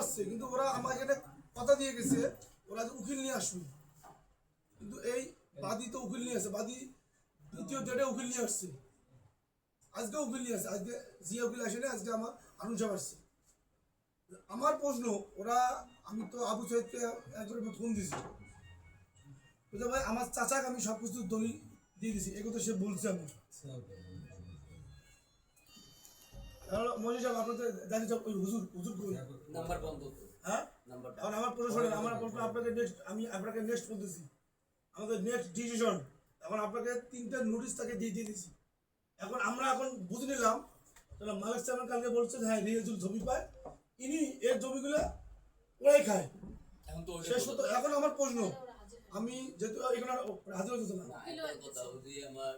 আসছে, কিন্তু ওরা আমার এখানে কথা দিয়ে গেছে ওরা উকিল নিয়ে আসবে, কিন্তু এই বাদী তো উকিল নিয়ে আসে, বাদী দ্বিতীয় ডেটে উকিল নিয়ে আসছে, আজকে উকিল নিয়ে আসছে, আজকে জিয়া উকিল আসেনি, আজকে আমার আনুন সাহেব আসছে। আমার প্রশ্ন, ওরা আমি তো আবু সাইদকে একবার ফোন দিয়েছি, বুঝলে ভাই আমার চাচাকে আমি সব কিছু দলিল দিয়ে দিছি, এগুলো সে বলছে আমি মনে সাহেব আপনাদের জানি সব ওই হুজুর হুজুর কই নাম্বার বন্ধ তো। হ্যাঁ নাম্বারটা এখন আমার প্রশ্ন শোনেন, আমার প্রশ্ন আপনাকে নেক্সট, আমি আপনাকে নেক্সট বলতেছি, আমাদের নেক্সট ডিসিশন, এখন আপনাকে 3টা নোটিশ তাকে দিয়ে দিয়েছি। এখন আমরা এখন বুঝে নিলাম তাহলে মালিক সাহেবের কালকে বলছে যে হ্যাঁ রিয়াজুল জমি পায়, ইনি এর জমিগুলো ওরাই খায় এখন তো শেষ হতো। এখন আমার প্রশ্ন, আমি যেহেতু এখানে হাজির হতে না, না একটা কথা ওই আমার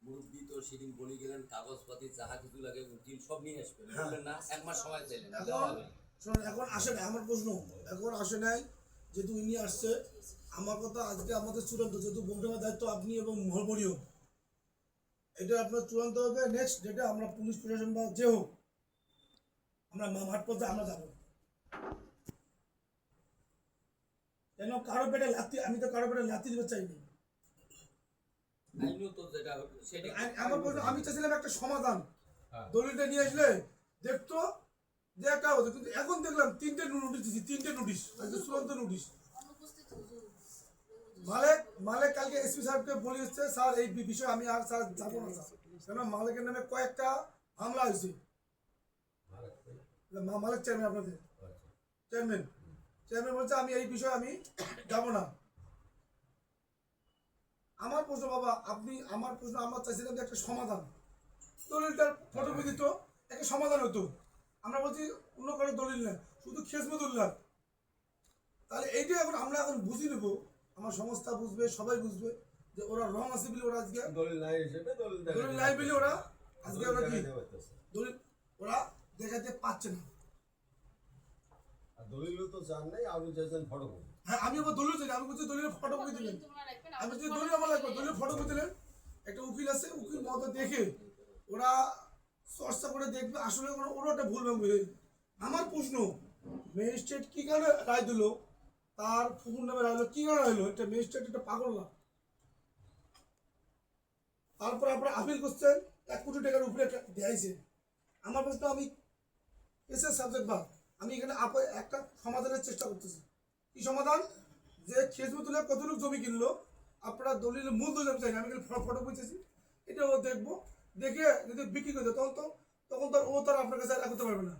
মুরব্বী তো সেদিন বলে গেলেন কাগজপাতি যাহা কিছু লাগে উকিল সব নিয়ে আসবেন, বললেন না 1 মাস সময় চাইলেন, দেওয়া হবে। শোনেন এখন আসে নাই আমার প্রশ্ন, এখন আসে নাই যেহেতু ইনি আসছে, আমার কথা আজকে আমাদের চূড়ান্ত, যেহেতু বন্ধুরা দায়িত্ব আপনি এবং মহরমরিও, এটা আপনার চূড়ান্ত হবে নেক্সট ডেটে, আমরা পুলিশ প্রশাসন বা যে হোক আমরা মাঠ পর্যায়ে আমরা যাবো, কেন কারো পেটে লাথি, আমি তো কারো পেটে লাথি দিতে চাইনি। আইনও তো যেটা সেটা আমার প্রশ্ন, আমি চাইছিলাম একটা সমাধান, দলিলটা নিয়ে আসলে দেখতো যে একটা হতো, কিন্তু এখন দেখলাম 3টে নোটিশ দিচ্ছি, 3টে নোটিশ, আজকে চূড়ান্ত নোটিশ। মালিক মালিক কালকে এসপি সাহেবকে বলে এসছে, স্যার এই বিষয়ে আমি আর স্যার যাবো না স্যার, কেন মালিকের নামে কয়েকটা হামলা হয়েছে, মালিক চেয়ারম্যান, আপনাদের চেয়ারম্যান চেয়ারম্যান বলছে আমি এই বিষয়ে আমি যাবো না। আমার প্রশ্ন বাবা, আপনি আমার প্রশ্ন, আমার চাইছিলাম যে একটা সমাধান, দলিলটার ফটোকপি দিত, একটা সমাধান হতো। আমরা বলছি অন্য কারো দলিল না, শুধু খেসমতুল্লাহ, তাহলে এইটাই এখন আমরা এখন বুঝে নেবো, আমার সংস্থা বুঝবে, সবাই বুঝবে যে ওরা রং আছে বলে ওরা আজকে দলিল নাই হিসেবে দলিল নাই বলে ওরা আজকে ওরা কি দলিল ওরা দেখাতে পারছে না। দলিলও তো জান নাই, আপনি চাইছেন ফটোকপি। হ্যাঁ আমি আবার দলিল চাই, আমি বলছি দলিলের ফটোকপি দিলেন, আমি বলছি দলিল আমার লাগবে, দলিলের ফটোকপি দিলেন, একটা উকিল আছে, উকিল মতো দেখে ওরা চর্চা করে দেখবে আসলে ওরা একটা ভুল ভাঙবে। আমার প্রশ্ন, ম্যাজিস্ট্রেট কি কারণে রায় দিল, তার ফুকুর নামে রায় দিল কি কারণে হলো, এটা ম্যাজিস্ট্রেট একটা পাগল না? তারপর আপনারা আপিল করছেন, 1 কোটি টাকার উপরে দেয়াইছে। আমার প্রশ্ন, আমি কেসের সাবজেক্ট বা আমি এখানে একটা সমাধানের চেষ্টা করতেছি, কি সমাধান, যে খেজমতুল্লাহ কতটুকু জমি কিনলো, আপনারা দলিলের মূল দলিল চাই না, আমি এখানে ফটো বুঝেছি, এটাও দেখবো, দেখে যদি বিক্রি করে দেয় তখন তো আর ও তার আপনার কাছে আর করতে পারবে না।